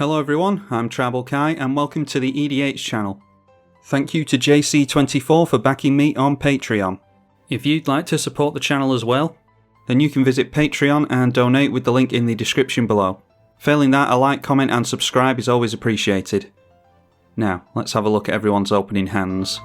Hello everyone, I'm tribalkai and welcome to the EDH channel. Thank you to JC24 for backing me on Patreon. If you'd like to support the channel as well, then you can visit Patreon and donate with the link in the description below. Failing that, a like, comment and subscribe is always appreciated. Now, let's have a look at everyone's opening hands.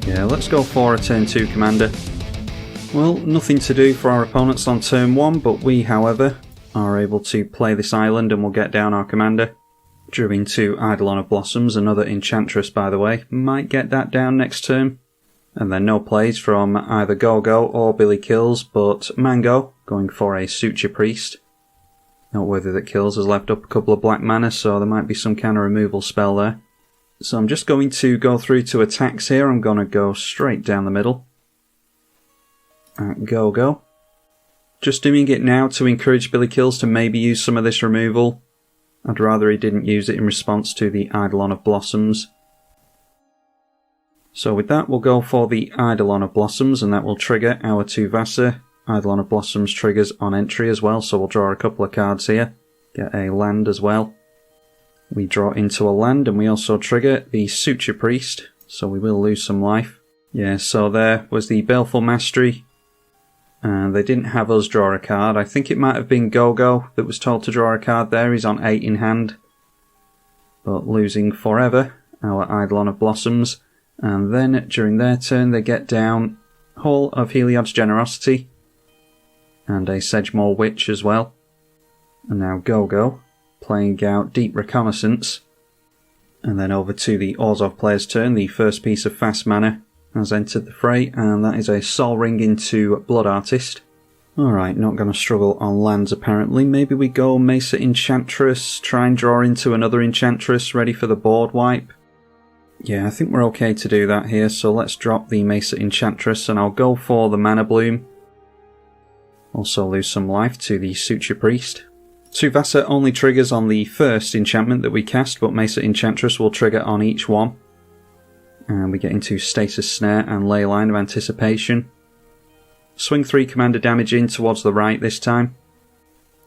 Yeah, let's go for a turn 2 commander. Well, nothing to do for our opponents on turn 1, but we, however, are able to play this island and we'll get down our commander. Drew into Eidolon of Blossoms, another Enchantress by the way, might get that down next turn. And then no plays from either Gogo or Billy Kills, but Mango going for a Suture Priest. Noteworthy that Kills has left up a couple of black mana, so there might be some kind of removal spell there. So I'm just going to go through to attacks here. I'm going to go straight down the middle. At Gogo. Just doing it now to encourage Billy Kills to maybe use some of this removal. I'd rather he didn't use it in response to the Eidolon of Blossoms. So with that we'll go for the Eidolon of Blossoms and that will trigger our Tuvasa. Eidolon of Blossoms triggers on entry as well, so we'll draw a couple of cards here. Get a land as well. We draw into a land and we also trigger the Suture Priest, so we will lose some life. Yeah, so there was the Baleful Mastery, and they didn't have us draw a card. I think it might have been Gogo that was told to draw a card there. He's on 8 in hand, but losing forever our Eidolon of Blossoms. And then during their turn they get down Hall of Heliod's Generosity and a Sedgemoor Witch as well. And now Gogo playing out Deep Reconnaissance. And then over to the Orzhov player's turn, the first piece of fast mana has entered the fray, and that is a Sol Ring into Blood Artist. Alright, not going to struggle on lands apparently. Maybe we go Mesa Enchantress, try and draw into another Enchantress, ready for the board wipe. Yeah, I think we're okay to do that here, so let's drop the Mesa Enchantress and I'll go for the Mana Bloom. Also lose some life to the Suture Priest. Tuvasa only triggers on the first enchantment that we cast, but Mesa Enchantress will trigger on each one. And we get into Stasis Snare and Leyline of Anticipation. Swing 3 commander damage in towards the right this time.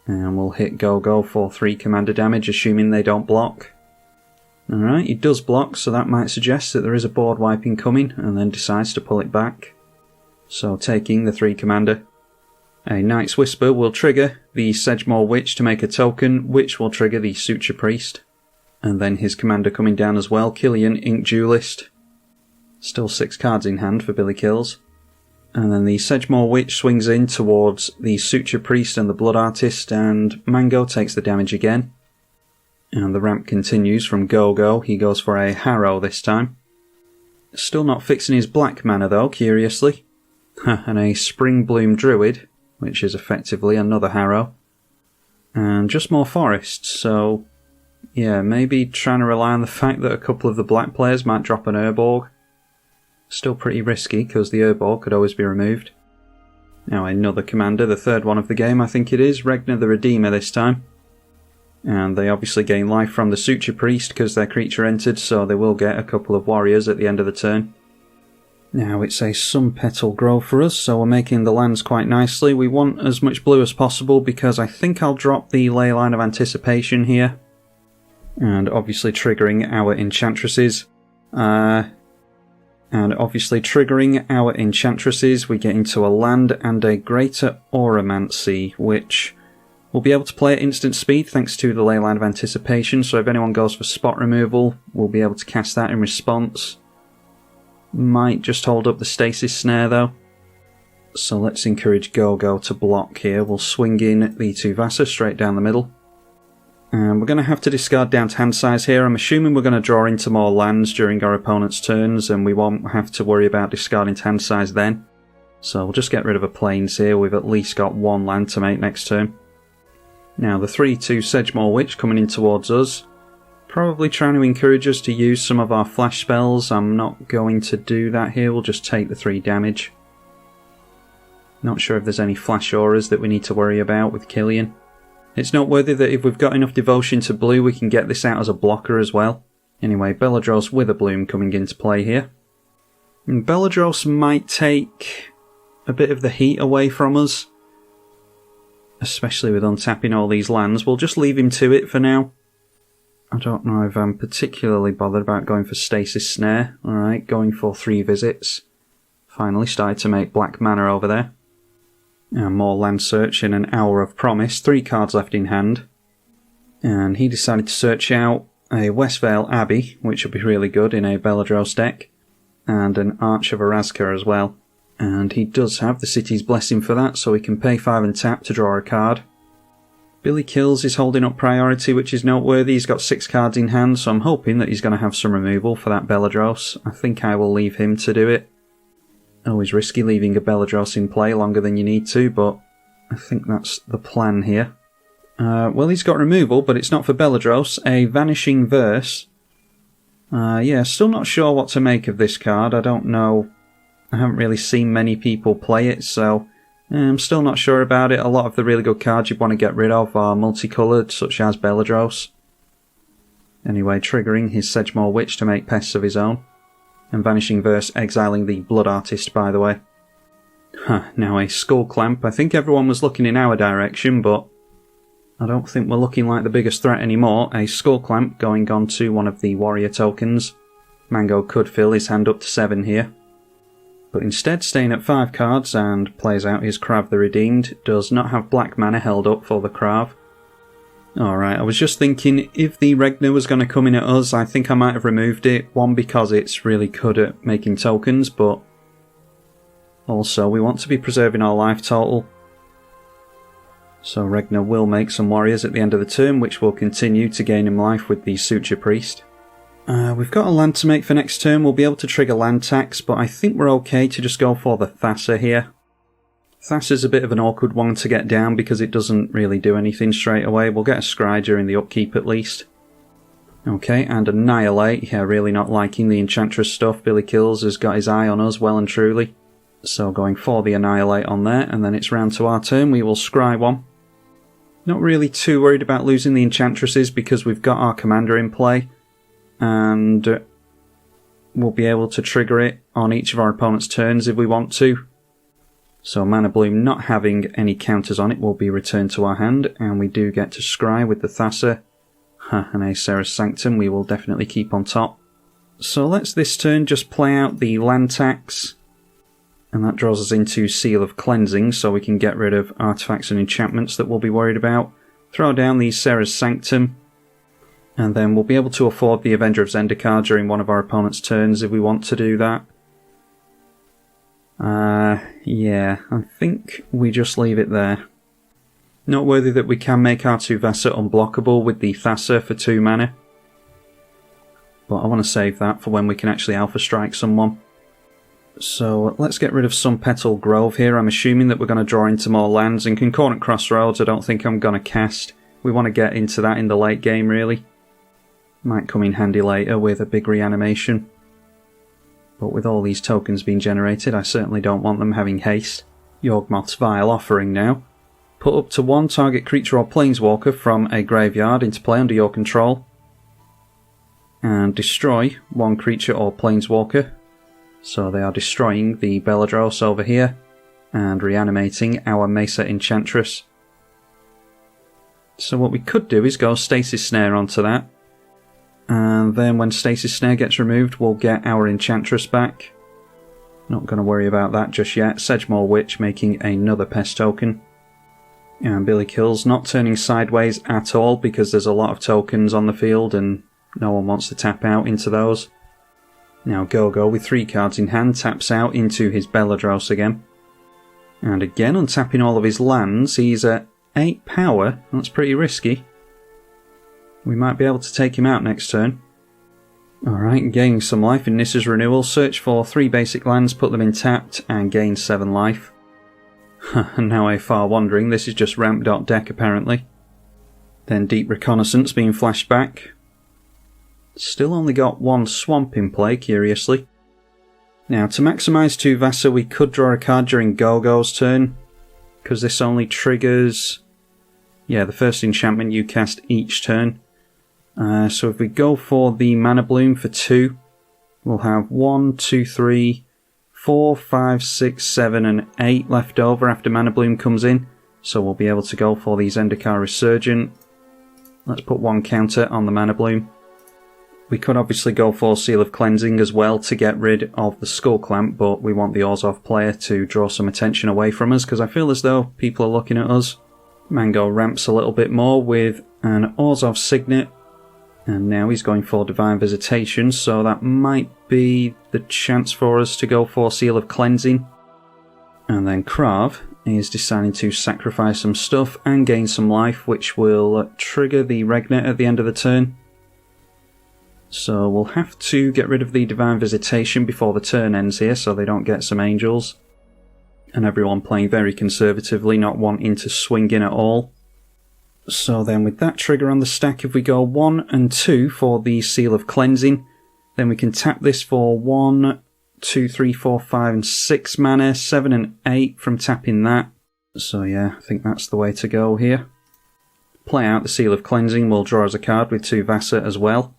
And we'll hit Gogo for 3 commander damage, assuming they don't block. Alright, he does block, so that might suggest that there is a board wiping coming, and then decides to pull it back. So taking the 3 commander. A Night's Whisper will trigger the Sedgemoor Witch to make a token, which will trigger the Suture Priest. And then his commander coming down as well, Killian, Ink Duelist. Still 6 cards in hand for Billy Kills. And then the Sedgemoor Witch swings in towards the Suture Priest and the Blood Artist, and Mango takes the damage again. And the ramp continues from Gogo. He goes for a Harrow this time. Still not fixing his black mana though, curiously. And a Springbloom Druid, which is effectively another Harrow. And just more forests, so yeah, maybe trying to rely on the fact that a couple of the black players might drop an Urborg. Still pretty risky, because the Urborg could always be removed. Now another commander, the third one of the game I think it is, Regna the Redeemer this time. And they obviously gain life from the Suture Priest because their creature entered, so they will get a couple of warriors at the end of the turn. Now it's a Sun Petal Grove for us, so we're making the lands quite nicely. We want as much blue as possible because I think I'll drop the Leyline of Anticipation here. And obviously triggering our Enchantresses. We get into a land and a Greater Auramancy, which we'll be able to play at instant speed thanks to the Leyline of Anticipation, so if anyone goes for spot removal, we'll be able to cast that in response. Might just hold up the stasis snare though. So let's encourage Go-Go to block here. We'll swing in the Tuvasa straight down the middle. And we're going to have to discard down to hand size here. I'm assuming we're going to draw into more lands during our opponent's turns, and we won't have to worry about discarding to hand size then. So we'll just get rid of a plains here. We've at least got one land to make next turn. Now the 3/2 Sedgemoor Witch coming in towards us. Probably trying to encourage us to use some of our flash spells. I'm not going to do that here. We'll just take the 3 damage. Not sure if there's any flash auras that we need to worry about with Killian. It's noteworthy that if we've got enough devotion to blue, we can get this out as a blocker as well. Anyway, Beledros Witherbloom coming into play here. And Beledros might take a bit of the heat away from us, especially with untapping all these lands. We'll just leave him to it for now. I don't know if I'm particularly bothered about going for Stasis Snare. Alright, going for 3 visits. Finally started to make black mana over there. And more land search in an Hour of Promise. 3 cards left in hand. And he decided to search out a Westvale Abbey, which would be really good in a Beledros deck. And an Arch of Arazka as well. And he does have the City's Blessing for that, so he can pay 5 and tap to draw a card. Billy Kills is holding up priority, which is noteworthy. He's got 6 cards in hand, so I'm hoping that he's going to have some removal for that Beledros. I think I will leave him to do it. Always risky leaving a Beledros in play longer than you need to, but I think that's the plan here. Well, he's got removal, but it's not for Beledros. A Vanishing Verse. Yeah, still not sure what to make of this card. I don't know. I haven't really seen many people play it, so I'm still not sure about it. A lot of the really good cards you'd want to get rid of are multicoloured, such as Beledros. Anyway, triggering his Sedgemoor Witch to make pests of his own. And Vanishing Verse exiling the Blood Artist, by the way. Now a Skull Clamp. I think everyone was looking in our direction, but I don't think we're looking like the biggest threat anymore. A Skull Clamp going on to one of the warrior tokens. Mango could fill his hand up to 7 here. But instead, staying at 5 cards and plays out his Krav the Redeemed. Does not have black mana held up for the Krav. Alright, I was just thinking, if the Regna was going to come in at us, I think I might have removed it. One, because it's really good at making tokens, but also we want to be preserving our life total. So Regna will make some warriors at the end of the turn, which will continue to gain him life with the Suture Priest. We've got a land to make for next turn. We'll be able to trigger land tax, but I think we're okay to just go for the Thassa here. Thassa's a bit of an awkward one to get down because it doesn't really do anything straight away. We'll get a Scry during the upkeep at least. Okay, and Annihilate. Yeah, really not liking the Enchantress stuff. Billy Kills has got his eye on us well and truly. So going for the Annihilate on there, and then it's round to our turn. We will Scry one. Not really too worried about losing the Enchantresses because we've got our commander in play. And we'll be able to trigger it on each of our opponent's turns if we want to. So Mana Bloom not having any counters on it will be returned to our hand, and we do get to Scry with the Thassa. And a Serra's Sanctum we will definitely keep on top. So let's this turn just play out the land tax, and that draws us into Seal of Cleansing, so we can get rid of artifacts and enchantments that we'll be worried about. Throw down the Serra's Sanctum, and then we'll be able to afford the Avenger of Zendikar card during one of our opponent's turns if we want to do that. Yeah, I think we just leave it there. Noteworthy that we can make our Tuvasa unblockable with the Thassa for 2 mana. But I want to save that for when we can actually Alpha Strike someone. So let's get rid of Sun Petal Grove here. I'm assuming that we're going to draw into more lands. In Concordant Crossroads I don't think I'm going to cast. We want to get into that in the late game really. Might come in handy later with a big reanimation. But with all these tokens being generated, I certainly don't want them having haste. Yawgmoth's Vile Offering now. Put up to 1 target creature or planeswalker from a graveyard into play under your control. And destroy 1 creature or planeswalker. So they are destroying the Beledros over here, and reanimating our Mesa Enchantress. So what we could do is go Stasis Snare onto that. And then when Stasis Snare gets removed, we'll get our Enchantress back. Not going to worry about that just yet. Sedgemoor Witch making another pest token. And Billy Kills not turning sideways at all because there's a lot of tokens on the field and no one wants to tap out into those. Now Go-Go, with 3 cards in hand, taps out into his Beledros again. And again, untapping all of his lands, he's at 8 power. That's pretty risky. We might be able to take him out next turn. Alright, gaining some life in Nissa's Renewal. Search for 3 basic lands, put them in tapped, and gain 7 life. And now far wondering, this is just ramp.deck apparently. Then Deep Reconnaissance being flashed back. Still only got 1 swamp in play, curiously. Now, to maximise Tuvasa, we could draw a card during Go-Go's turn, because this only triggers, yeah, the first enchantment you cast each turn. So if we go for the Mana Bloom for 2, we'll have 1, 2, 3, 4, 5, 6, 7 and 8 left over after Mana Bloom comes in. So we'll be able to go for the Zendikar Resurgent. Let's put 1 counter on the Mana Bloom. We could obviously go for Seal of Cleansing as well to get rid of the Skull Clamp, but we want the Orzhov player to draw some attention away from us, because I feel as though people are looking at us. Mango ramps a little bit more with an Orzhov Signet, and now he's going for Divine Visitation, so that might be the chance for us to go for Seal of Cleansing. And then Krav is deciding to sacrifice some stuff and gain some life, which will trigger the Regna at the end of the turn. So we'll have to get rid of the Divine Visitation before the turn ends here, so they don't get some angels. And everyone playing very conservatively, not wanting to swing in at all. So then with that trigger on the stack, if we go 1 and 2 for the Seal of Cleansing, then we can tap this for 1, 2, 3, 4, 5 and 6 mana, 7 and 8 from tapping that. So yeah, I think that's the way to go here. Play out the Seal of Cleansing, we'll draw us a card with Tuvasa as well.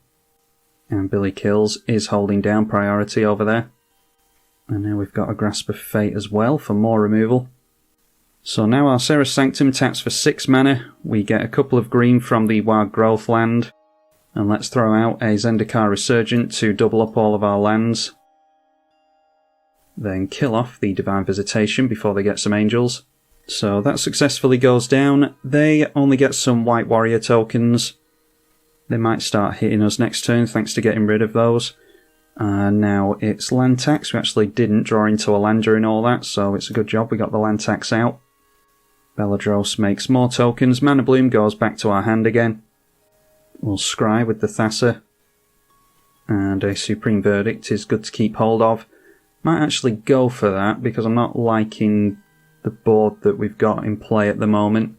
And Billy Kills is holding down priority over there. And now we've got a Grasp of Fate as well for more removal. So now our Serra's Sanctum taps for 6 mana. We get a couple of green from the Wild Growth land. And let's throw out a Zendikar Resurgent to double up all of our lands. Then kill off the Divine Visitation before they get some angels. So that successfully goes down. They only get some White Warrior tokens. They might start hitting us next turn thanks to getting rid of those. Now it's land tax. We actually didn't draw into a land during all that, so it's a good job we got the land tax out. Beledros makes more tokens. Mana Bloom goes back to our hand again. We'll scry with the Thassa. And a Supreme Verdict is good to keep hold of. Might actually go for that because I'm not liking the board that we've got in play at the moment.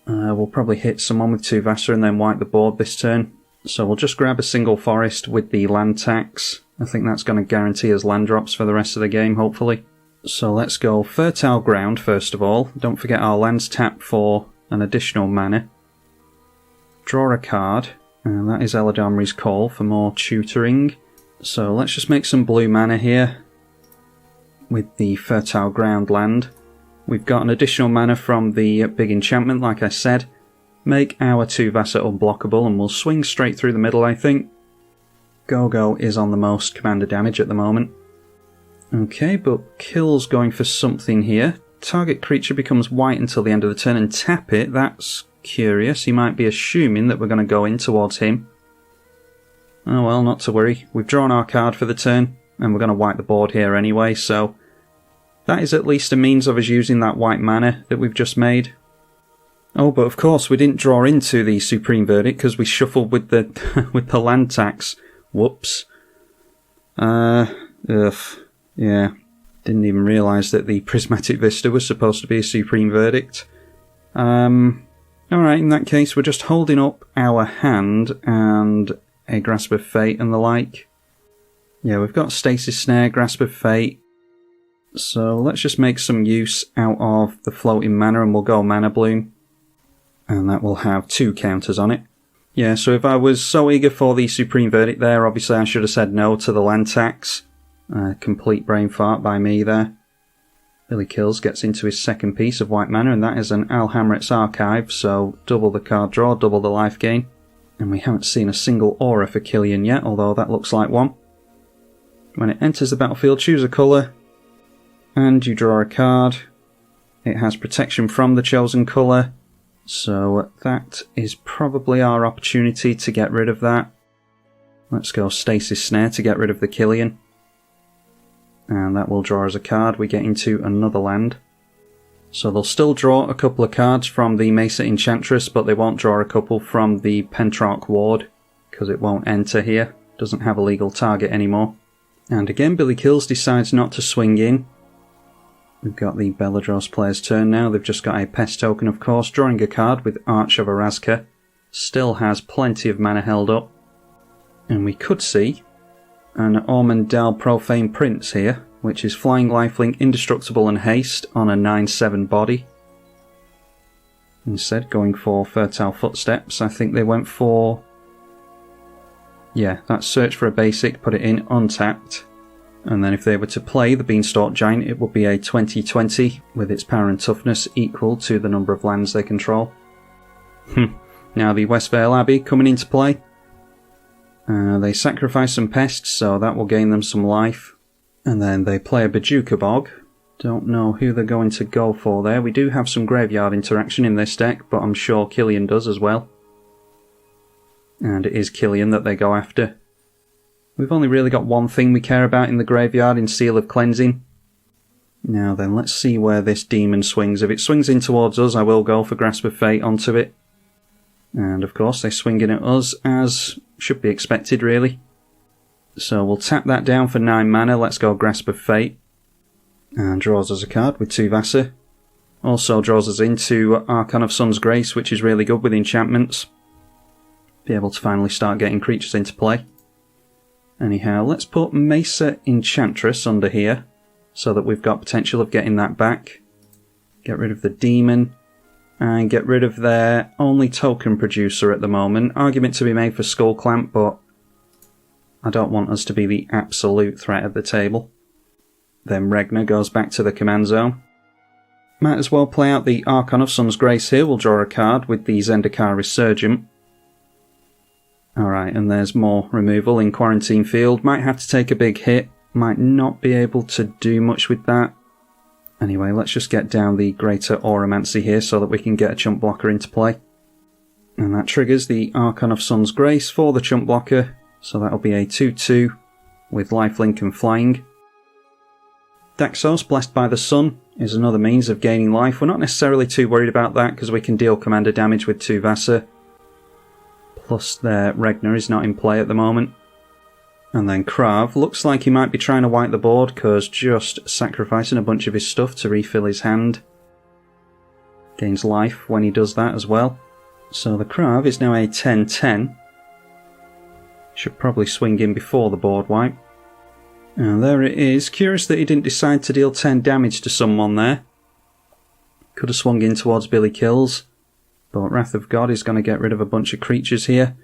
We'll probably hit someone with Tuvasa and then wipe the board this turn. So we'll just grab a single forest with the land tax. I think that's going to guarantee us land drops for the rest of the game, hopefully. So let's go Fertile Ground first of all. Don't forget our lands tap for an additional mana. Draw a card, and that is Eladamri's Call for more tutoring. So let's just make some blue mana here with the Fertile Ground land. We've got an additional mana from the big enchantment, like I said. Make our Tuvasa unblockable and we'll swing straight through the middle, I think. Go-Go is on the most commander damage at the moment. Okay, but Kill's going for something here. Target creature becomes white until the end of the turn and tap it. That's curious. He might be assuming that we're going to go in towards him. Oh well, not to worry. We've drawn our card for the turn and we're going to wipe the board here anyway, so that is at least a means of us using that white mana that we've just made. Oh, but of course we didn't draw into the Supreme Verdict because we shuffled with the with the land tax. Whoops. Yeah. Didn't even realise that the Prismatic Vista was supposed to be a Supreme Verdict. Alright, in that case we're just holding up our hand and a Grasp of Fate and the like. Yeah, we've got Stasis Snare, Grasp of Fate. So let's just make some use out of the floating mana and we'll go Mana Bloom. And that will have 2 counters on it. Yeah, so if I was so eager for the Supreme Verdict there, obviously I should have said no to the land tax. Complete brain fart by me there. Billy Kills gets into his second piece of white mana, and that is an Alhamret's Archive, so double the card draw, double the life gain. And we haven't seen a single aura for Killian yet, although that looks like one. When it enters the battlefield, choose a colour, and you draw a card. It has protection from the chosen colour, so that is probably our opportunity to get rid of that. Let's go Stasis Snare to get rid of the Killian. And that will draw us a card. We get into another land. So they'll still draw a couple of cards from the Bant Enchantress, but they won't draw a couple from the Pentarch Ward, because it won't enter here. Doesn't have a legal target anymore. And again, Billy Kills decides not to swing in. We've got the Beledros player's turn now. They've just got a Pest token, of course, drawing a card with Arch of Arazka. Still has plenty of mana held up. And we could see an Ormondale Profane Prince here, which is Flying, Lifelink, Indestructible and Haste on a 9/7 body. Instead, going for Fertile Footsteps, I think they went for... yeah, that's search for a basic, put it in untapped. And then if they were to play the Beanstalk Giant, it would be a 20/20 with its power and toughness equal to the number of lands they control. Now the Westvale Abbey coming into play. They sacrifice some pests, so that will gain them some life. And then they play a Bajuka Bog. Don't know who they're going to go for there. We do have some graveyard interaction in this deck, but I'm sure Killian does as well. And it is Killian that they go after. We've only really got one thing we care about in the graveyard in Seal of Cleansing. Now then, let's see where this demon swings. If it swings in towards us, I will go for Grasp of Fate onto it. And of course, they swing in at us, as should be expected, really. So we'll tap that down for 9 mana. Let's go Grasp of Fate. And draws us a card with Tuvasa. Also draws us into Archon of Sun's Grace, which is really good with enchantments. Be able to finally start getting creatures into play. Anyhow, let's put Bant Enchantress under here, so that we've got potential of getting that back. Get rid of the demon. And get rid of their only token producer at the moment. Argument to be made for Skull Clamp, but I don't want us to be the absolute threat at the table. Then Regna goes back to the command zone. Might as well play out the Archon of Sun's Grace here. We'll draw a card with the Zendikar Resurgent. Alright, and there's more removal in Quarantine Field. Might have to take a big hit. Might not be able to do much with that. Anyway, let's just get down the Greater Auramancy here so that we can get a chump blocker into play. And that triggers the Archon of Sun's Grace for the chump blocker. So that'll be a 2/2 with lifelink and flying. Daxos, Blessed by the Sun, is another means of gaining life. We're not necessarily too worried about that because we can deal commander damage with Tuvasa. Plus their Regna is not in play at the moment. And then Krav looks like he might be trying to wipe the board because just sacrificing a bunch of his stuff to refill his hand. Gains life when he does that as well. So the Krav is now a 10/10. Should probably swing in before the board wipe. And there it is. Curious that he didn't decide to deal 10 damage to someone there. Could have swung in towards Billy Kills. But Wrath of God is going to get rid of a bunch of creatures here.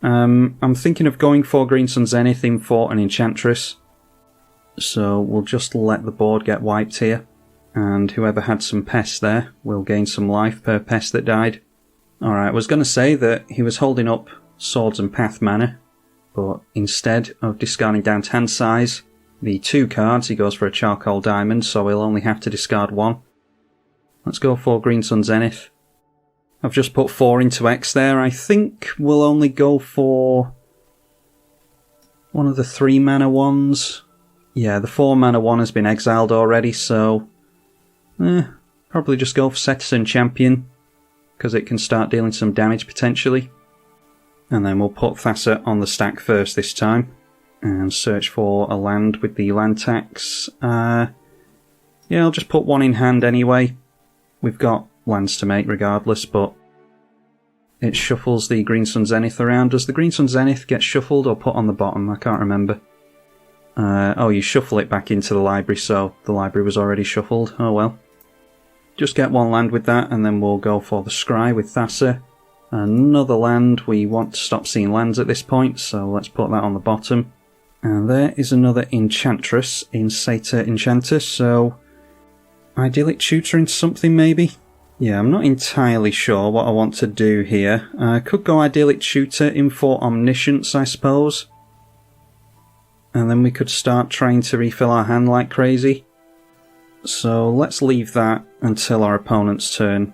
I'm thinking of going for Green Sun Zenith in for an Enchantress. So we'll just let the board get wiped here. And whoever had some pests there will gain some life per pest that died. Alright, I was going to say that he was holding up Swords and Path mana. But instead of discarding down to hand size, the 2 cards, he goes for a Charcoal Diamond, so he'll only have to discard 1. Let's go for Green Sun Zenith. I've just put 4 into X there. I think we'll only go for one of the 3 mana ones. Yeah, the 4 mana one has been exiled already, so probably just go for Cetizen Champion, because it can start dealing some damage potentially. And then we'll put Thassa on the stack first this time, and search for a land with the land tax. Yeah, I'll just put 1 in hand anyway. We've got lands to make regardless, but it shuffles the Green Sun Zenith around. Does the Green Sun Zenith get shuffled or put on the bottom? I can't remember. Oh, you shuffle it back into the library, so the library was already shuffled. Oh well. Just get 1 land with that, and then we'll go for the Scry with Thassa. Another land. We want to stop seeing lands at this point, so let's put that on the bottom. And there is another Enchantress in Satyr Enchanter, so Idyllic Tutor into something maybe? Yeah, I'm not entirely sure what I want to do here. I could go Idyllic Tutor in for Omniscience, I suppose. And then we could start trying to refill our hand like crazy. So let's leave that until our opponent's turn.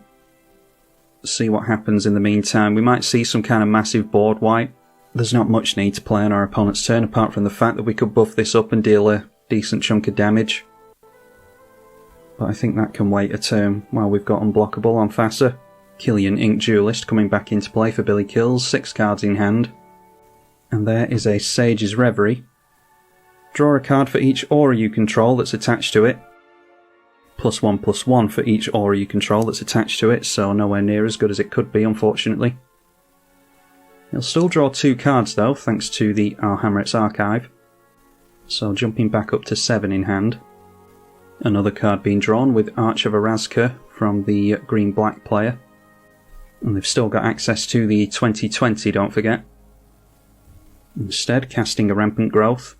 See what happens in the meantime. We might see some kind of massive board wipe. there's not much need to play on our opponent's turn apart from the fact that we could buff this up and deal a decent chunk of damage. But I think that can wait a turn while we've got Unblockable on Thassa. Killian Ink Duelist coming back into play for Billy Kills, 6 cards in hand. And there is a Sage's Reverie. Draw a card for each aura you control that's attached to it. +1/+1 for each aura you control that's attached to it, so nowhere near as good as it could be, unfortunately. He'll still draw 2 cards though, thanks to the Alhamret's Archive. So jumping back up to 7 in hand. Another card being drawn with Arch of Arazka from the green-black player. And they've still got access to the 2020, don't forget. Instead, casting a Rampant Growth.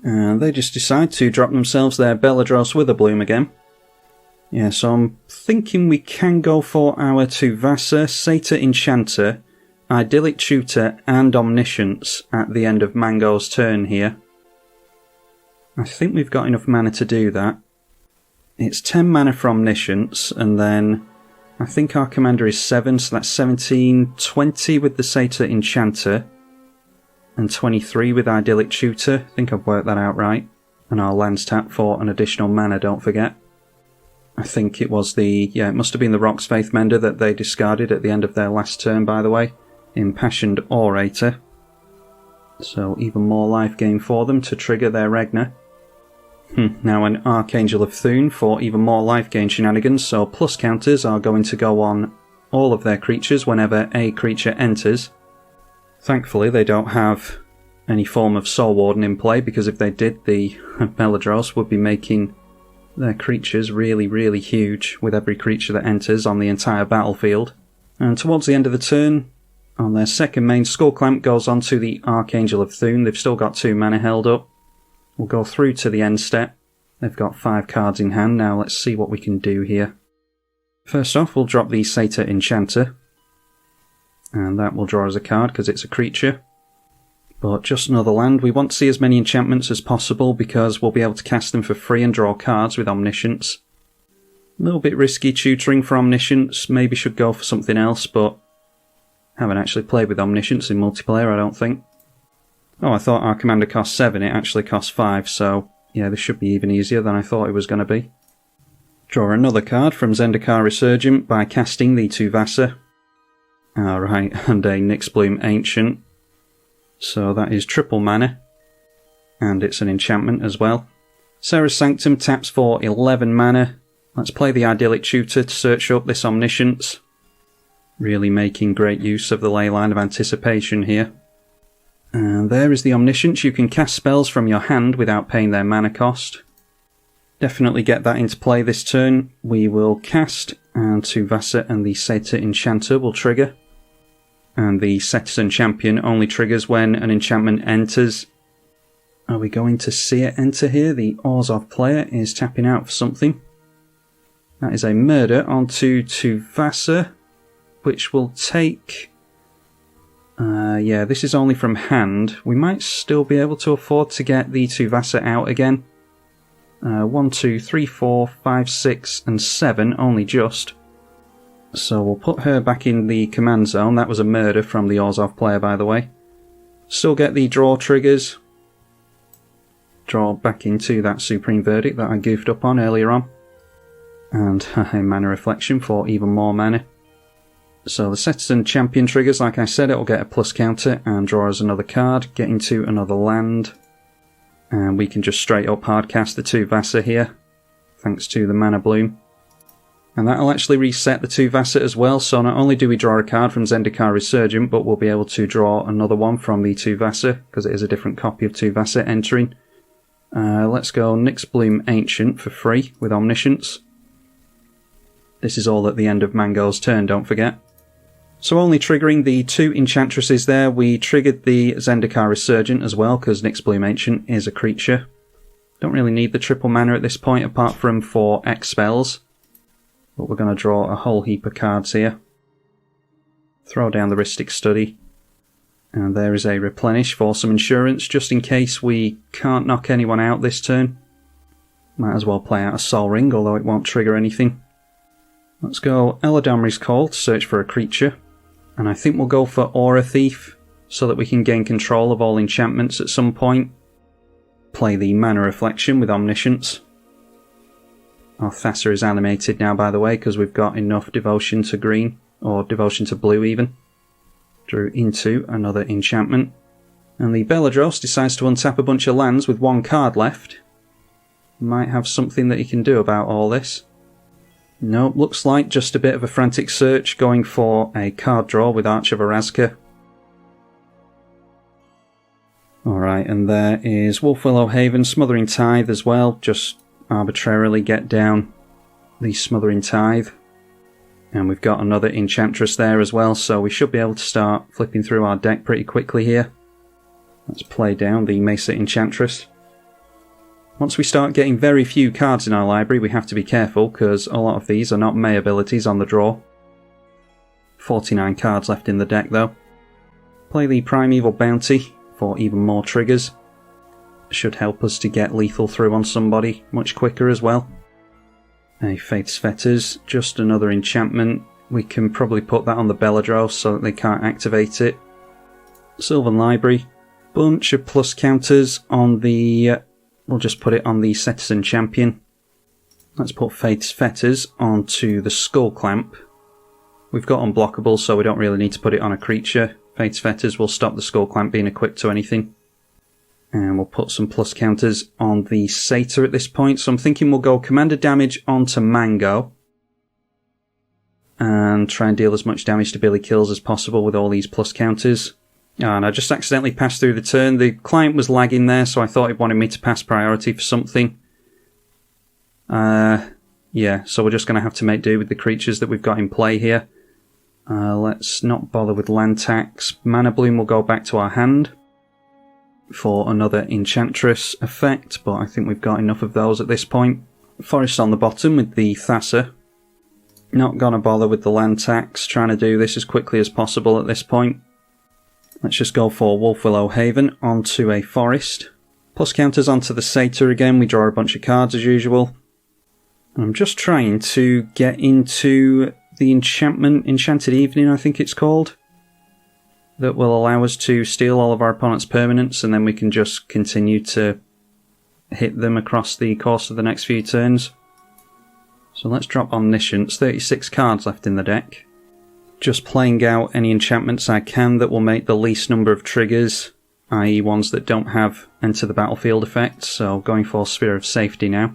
And they just decide to drop themselves their Beledros Witherbloom again. Yeah, so I'm thinking we can go for our Tuvasa, Satyr Enchanter, Idyllic Tutor and Omniscience at the end of Mango's turn here. I think we've got enough mana to do that. It's 10 mana for Omniscience, and then I think our commander is 7, so that's 17, 20 with the Satyr Enchanter, and 23 with Idyllic Tutor. I think I've worked that out right. And our lands tap for an additional mana, don't forget. I think it was it must have been the Rock's Faith Mender that they discarded at the end of their last turn, by the way. Impassioned Orator. So even more life gain for them to trigger their Regna. Now an Archangel of Thune for even more life gain shenanigans, so plus counters are going to go on all of their creatures whenever a creature enters. Thankfully they don't have any form of Soul Warden in play, because if they did, the Beledros would be making their creatures really, really huge with every creature that enters on the entire battlefield. And towards the end of the turn, on their second main, Skullclamp goes on to the Archangel of Thune. They've still got 2 mana held up. We'll go through to the end step. They've got 5 cards in hand. Now let's see what we can do here. First off, we'll drop the Satyr Enchanter. And that will draw us a card because it's a creature. But just another land. We want to see as many enchantments as possible because we'll be able to cast them for free and draw cards with Omniscience. A little bit risky tutoring for Omniscience. Maybe should go for something else, but haven't actually played with Omniscience in multiplayer, I don't think. Oh, I thought our commander cost 7, it actually costs 5, so yeah, this should be even easier than I thought it was going to be. Draw another card from Zendikar Resurgent by casting the Tuvasa. Alright, and a Nyxbloom Ancient. So that is triple mana, and it's an enchantment as well. Serra's Sanctum taps for 11 mana. Let's play the Idyllic Tutor to search up this Omniscience. Really making great use of the Leyline of Anticipation here. And there is the Omniscience. You can cast spells from your hand without paying their mana cost. Definitely get that into play this turn. We will cast, and Tuvasa and the Satyr Enchanter will trigger. And the Citizen Champion only triggers when an enchantment enters. Are we going to see it enter here? The Orzhov player is tapping out for something. That is a murder onto Tuvasa, which will take... yeah, this is only from hand. We might still be able to afford to get the Tuvasa out again. 1, 2, 3, 4, 5, 6 and 7, only just. So we'll put her back in the command zone. That was a murder from the Orzhov player, by the way. Still get the draw triggers. Draw back into that Supreme Verdict that I goofed up on earlier on. And a Mana Reflection for even more mana. So the Citizen Champion triggers, like I said, it'll get a plus counter and draw us another card, get into another land. And we can just straight up hardcast the Tuvasa here, thanks to the Mana Bloom. And that'll actually reset the Tuvasa as well, so not only do we draw a card from Zendikar Resurgent, but we'll be able to draw another one from the Tuvasa, because it is a different copy of Tuvasa entering. Let's go Nyxbloom Ancient for free with Omniscience. This is all at the end of Mango's turn, don't forget. So only triggering the 2 Enchantresses there. We triggered the Zendikar Resurgent as well, because Nyxbloom Ancient is a creature. Don't really need the triple mana at this point, apart from for X spells. But we're going to draw a whole heap of cards here. Throw down the Rhystic Study. And there is a Replenish for some insurance, just in case we can't knock anyone out this turn. Might as well play out a Sol Ring, although it won't trigger anything. Let's go Eladamri's Call to search for a creature. And I think we'll go for Aura Thief, so that we can gain control of all enchantments at some point. Play the Mana Reflection with Omniscience. Our Thassa is animated now, by the way, because we've got enough Devotion to green, or Devotion to blue even. Drew into another enchantment. And the Beledros decides to untap a bunch of lands with one card left. Might have something that he can do about all this. No, looks like just a bit of a frantic search, going for a card draw with Arch of Orazca. Alright, and there is Wolfwillow Haven, Smothering Tithe as well. Just arbitrarily get down the Smothering Tithe. And we've got another Enchantress there as well, so we should be able to start flipping through our deck pretty quickly here. Let's play down the Mesa Enchantress. Once we start getting very few cards in our library, we have to be careful, because a lot of these are not May abilities on the draw. 49 cards left in the deck though. Play the Primeval Bounty for even more triggers. Should help us to get lethal through on somebody much quicker as well. A Faith's Fetters, just another enchantment. We can probably put that on the Beledros so that they can't activate it. Sylvan Library. Bunch of plus counters on the... we'll just put it on the Citizen Champion. Let's put Faith's Fetters onto the Skull Clamp. We've got Unblockable, so we don't really need to put it on a creature. Faith's Fetters will stop the Skull Clamp being equipped to anything. And we'll put some plus counters on the Satyr at this point. So I'm thinking we'll go Commander damage onto Mango. And try and deal as much damage to Billy Kills as possible with all these plus counters. And I just accidentally passed through the turn. The client was lagging there, so I thought it wanted me to pass priority for something. Yeah, so we're just going to have to make do with the creatures that we've got in play here. Let's not bother with land tax. Mana Bloom will go back to our hand for another Enchantress effect, but I think we've got enough of those at this point. Forest on the bottom with the Thassa. Not going to bother with the land tax, trying to do this as quickly as possible at this point. Let's just go for Wolfwillow Haven onto a Forest. Plus counters onto the Satyr again, we draw a bunch of cards as usual. And I'm just trying to get into the enchantment, Enchanted Evening I think it's called. That will allow us to steal all of our opponent's permanents, and then we can just continue to hit them across the course of the next few turns. So let's drop Omniscience, 36 cards left in the deck. Just playing out any enchantments I can that will make the least number of triggers, i.e. ones that don't have enter the battlefield effect, so going for Sphere of Safety now.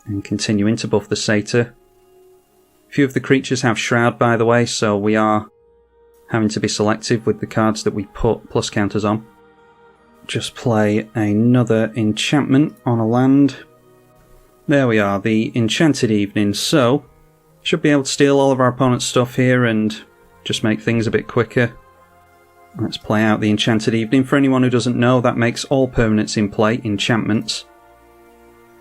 And continuing to buff the Satyr. A few of the creatures have Shroud by the way, so we are having to be selective with the cards that we put plus counters on. Just play another enchantment on a land. There we are, the Enchanted Evening, so should be able to steal all of our opponent's stuff here and just make things a bit quicker. Let's play out the Enchanted Evening. For anyone who doesn't know, that makes all permanents in play enchantments.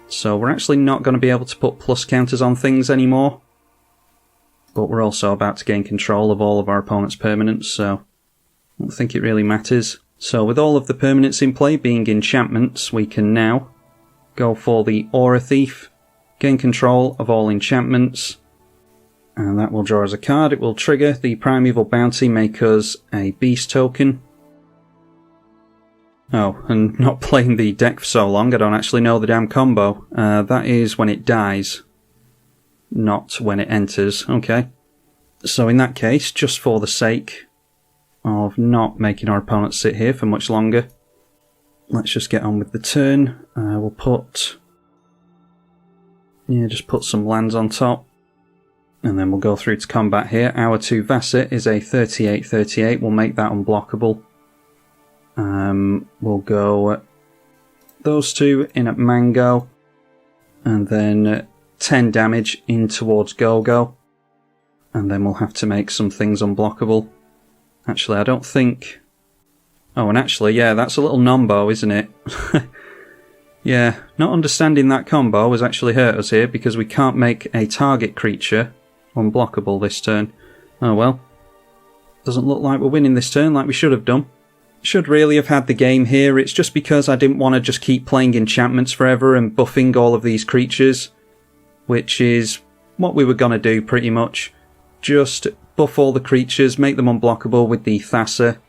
So we're actually not going to be able to put plus counters on things anymore. But we're also about to gain control of all of our opponent's permanents, so I don't think it really matters. So with all of the permanents in play being enchantments, we can now go for the Aura Thief, gain control of all enchantments, and that will draw us a card. It will trigger the Primeval Bounty, make us a Beast token. Oh, and not playing the deck for so long, I don't actually know the damn combo. That is when it dies. Not when it enters. Okay. So in that case, just for the sake of not making our opponent sit here for much longer, let's just get on with the turn. We'll put... yeah, just put some lands on top. And then we'll go through to combat here. Our Tuvasa is a 38-38. We'll make that unblockable. We'll go those two in at Mango. And then 10 damage in towards Go-Go. And then we'll have to make some things unblockable. Actually, I don't think... oh, and actually, yeah, that's a little nombo, isn't it? Yeah, not understanding that combo has actually hurt us here, because we can't make a target creature unblockable this turn. Oh well. Doesn't look like we're winning this turn like we should have done. Should really have had the game here. It's just because I didn't want to just keep playing enchantments forever and buffing all of these creatures, which is what we were going to do pretty much. Just buff all the creatures, make them unblockable with the Thassa,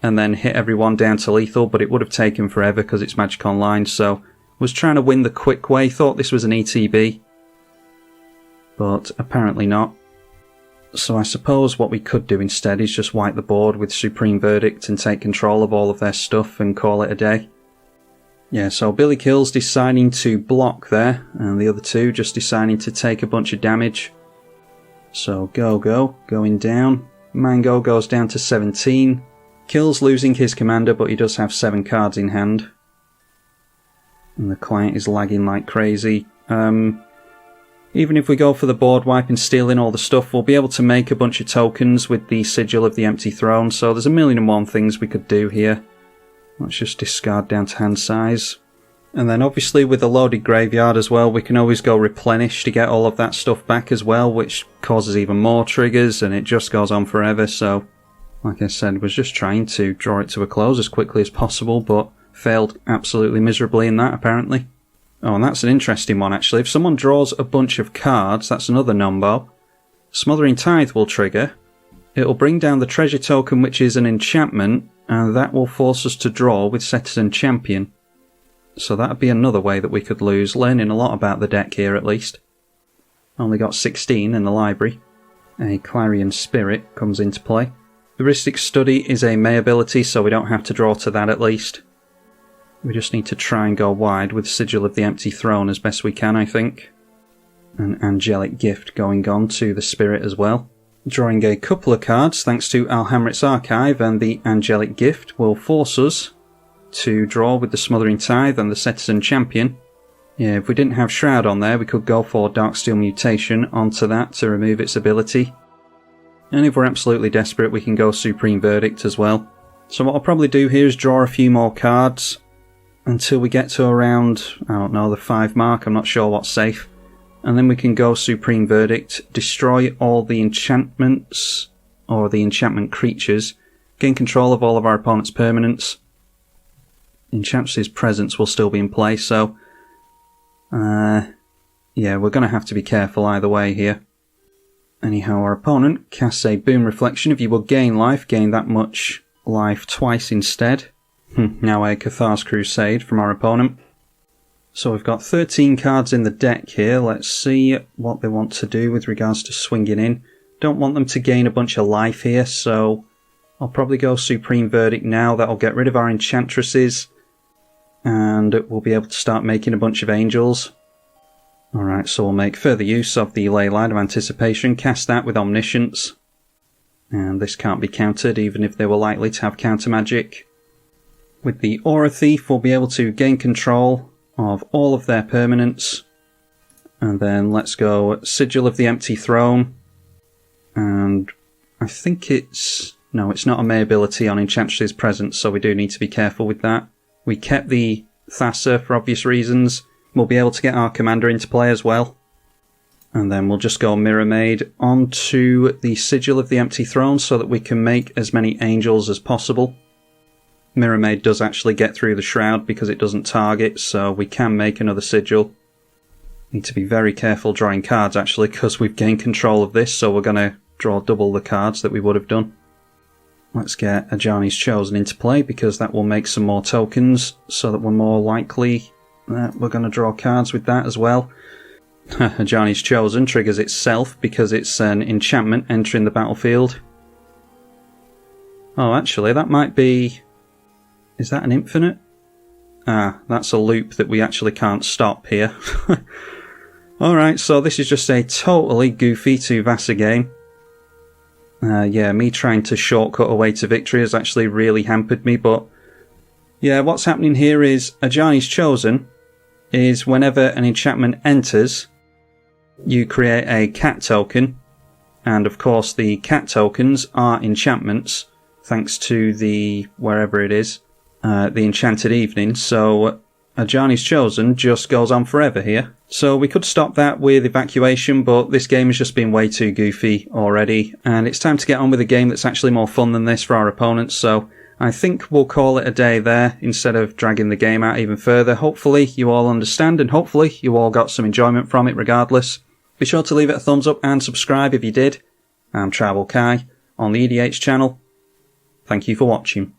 and then hit everyone down to lethal, but it would have taken forever because it's Magic Online, so was trying to win the quick way, thought this was an ETB, but apparently not. So I suppose what we could do instead is just wipe the board with Supreme Verdict and take control of all of their stuff and call it a day. Yeah, so Billy Kills deciding to block there, and the other two just deciding to take a bunch of damage. So going down. Mango goes down to 17. Kills losing his commander, but he does have 7 cards in hand. And the client is lagging like crazy. Even if we go for the board wipe and steal in all the stuff, we'll be able to make a bunch of tokens with the Sigil of the Empty Throne, so there's a million and one things we could do here. Let's just discard down to hand size. And then obviously with a loaded graveyard as well, we can always go replenish to get all of that stuff back as well, which causes even more triggers, and it just goes on forever. So, like I said, was just trying to draw it to a close as quickly as possible, but failed absolutely miserably in that, apparently. Oh, and that's an interesting one, actually. If someone draws a bunch of cards, that's another nombo. Smothering Tithe will trigger. It'll bring down the treasure token, which is an enchantment, and that will force us to draw with Citizen Champion. So that'd be another way that we could lose. Learning a lot about the deck here, at least. Only got 16 in the library. A Clarion Spirit comes into play. Heuristic Study is a May ability, so we don't have to draw to that at least. We just need to try and go wide with Sigil of the Empty Throne as best we can, I think. An Angelic Gift going on to the Spirit as well. Drawing a couple of cards thanks to Alhamrit's Archive, and the Angelic Gift will force us to draw with the Smothering Tithe and the Citizen Champion. Yeah, if we didn't have Shroud on there, we could go for Darksteel Mutation onto that to remove its ability. And if we're absolutely desperate, we can go Supreme Verdict as well. So what I'll probably do here is draw a few more cards until we get to around, I don't know, the 5 mark. I'm not sure what's safe. And then we can go Supreme Verdict, destroy all the enchantments, or the enchantment creatures, gain control of all of our opponent's permanents. Enchantress's presence will still be in play, so yeah, we're going to have to be careful either way here. Anyhow, our opponent casts a Boom Reflection. If you will gain life, gain that much life twice instead. Now a Cathar's Crusade from our opponent. So we've got 13 cards in the deck here. Let's see what they want to do with regards to swinging in. Don't want them to gain a bunch of life here, so I'll probably go Supreme Verdict now. That'll get rid of our Enchantresses, and we'll be able to start making a bunch of Angels. Alright, so we'll make further use of the Leyline of Anticipation, cast that with Omniscience. And this can't be countered, even if they were likely to have counter magic. With the Aura Thief, we'll be able to gain control of all of their permanents. And then let's go Sigil of the Empty Throne. And I think it's... no, it's not a May ability on Enchantress's Presence, so we do need to be careful with that. We kept the Thassa for obvious reasons. We'll be able to get our commander into play as well. And then we'll just go Mirror Maid onto the Sigil of the Empty Throne so that we can make as many Angels as possible. Mirror Maid does actually get through the Shroud because it doesn't target, so we can make another Sigil. Need to be very careful drawing cards actually, because we've gained control of this, so we're going to draw double the cards that we would have done. Let's get Ajani's Chosen into play, because that will make some more tokens, so that we're more likely that we're going to draw cards with that as well. Ajani's Chosen triggers itself because it's an enchantment entering the battlefield. Oh, actually, that might be... is that an infinite? Ah, that's a loop that we actually can't stop here. Alright, so this is just a totally goofy Tuvasa game. Yeah, me trying to shortcut away to victory has actually really hampered me, but yeah, what's happening here is Ajani's Chosen is whenever an enchantment enters, you create a cat token, and of course the cat tokens are enchantments, thanks to the, wherever it is, the Enchanted Evening, so Ajani's Chosen just goes on forever here. So we could stop that with Evacuation, but this game has just been way too goofy already, and it's time to get on with a game that's actually more fun than this for our opponents, so I think we'll call it a day there instead of dragging the game out even further. Hopefully you all understand, and hopefully you all got some enjoyment from it regardless. Be sure to leave it a thumbs up and subscribe if you did. I'm tribalkai on the EDH channel. Thank you for watching.